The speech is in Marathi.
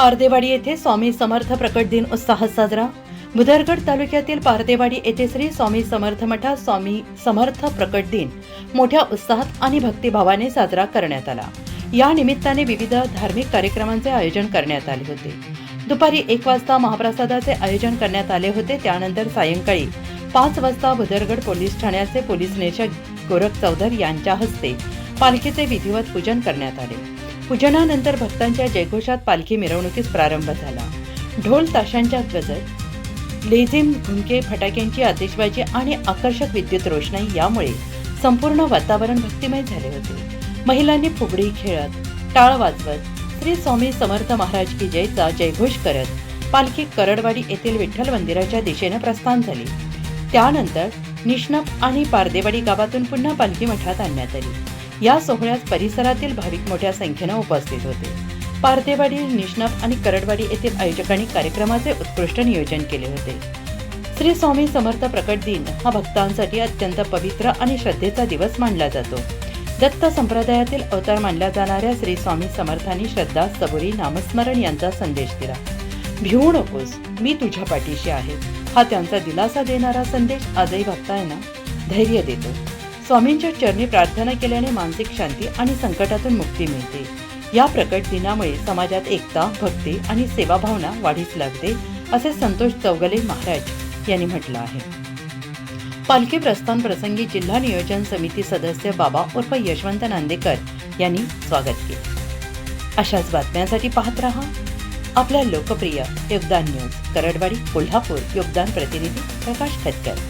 पारदेवाडी येथे स्वामी समर्थ प्रकट दिन उत्साहात साजरा। भुदरगड तालुक्यातील पारदेवाडी येथे श्री स्वामी समर्थ मठात स्वामी समर्थ प्रकट दिन मोठ्या उत्साहात आणि भक्तिभावाने साजरा करण्यात आला। या निमित्ताने विविध धार्मिक कार्यक्रमांचे आयोजन करण्यात आले होते। दुपारी 1 वाजता महाप्रसादाचे आयोजन करण्यात आले होते। त्यानंतर सायंकाळी 5 वाजता भुदरगड पोलीस ठाण्याचे पोलीस निरीक्षक गोरख चौधरी यांच्या हस्ते पालखीचे विधिवत पूजन करण्यात आले। पूजनानंतर भक्तांच्या जयघोषात पालखी मिरवणुकीस प्रारंभ झाला। ढोल ताशांच्या गजर, लेझिम, घुमके, फटाक्यांची आतिषबाजी आणि आकर्षक विद्युत रोषणाई यामुळे संपूर्ण वातावरण भक्तिमय झाले होते। महिलांनी फुगडी खेळत, टाळ वाजवत श्री स्वामी समर्थ महाराज की जयचा जयघोष करत पालखी करडवाडी येथील विठ्ठल मंदिराच्या दिशेने प्रस्थान झाली। त्यानंतर निष्णप आणि पारदेवाडी गावातून पुन्हा पालखी मठात आणण्यात आली। या सोहळ्यात परिसरातील भाविक मोठ्या संख्येने उपस्थित होते। पारदेवाडी, निष्णप आणि करडवाडी येथील आयोजकांनी कार्यक्रमाचे उत्कृष्ट नियोजन केले होते। श्री स्वामी समर्थ प्रकट दिन हा भक्तांसाठी अत्यंत पवित्र आणि श्रद्धेचा दिवस मानला जातो। दत्त संप्रदायातील अवतार मानल्या जाणाऱ्या श्री स्वामी समर्थांनी श्रद्धा, सबुरी, नामस्मरण यांचा संदेश दिला। भिवू नकोस, मी तुझ्या पाठीशी आहे हा त्यांचा दिलासा देणारा संदेश आजही भक्तांना धैर्य देतो। स्वामींच्या चरणी प्रार्थना केल्याने मानसिक शांती आणि संकटातून मुक्ती मिळते। या प्रकट दिनामुळे समाजात एकता, भक्ती आणि सेवाभावना वाढीस लागते, असे संतोष चौगले महाराज यांनी म्हटलं आहे। पालखी प्रस्थान प्रसंगी जिल्हा नियोजन समिती सदस्य बाबा उर्फ यशवंत नांदेकर यांनी स्वागत केले। अशाच बातम्यांसाठी पाहत रहा आपल्या लोकप्रिय योगदान न्यूज। करडवाडी, कोल्हापूर। योगदान प्रतिनिधी प्रकाश खतकर।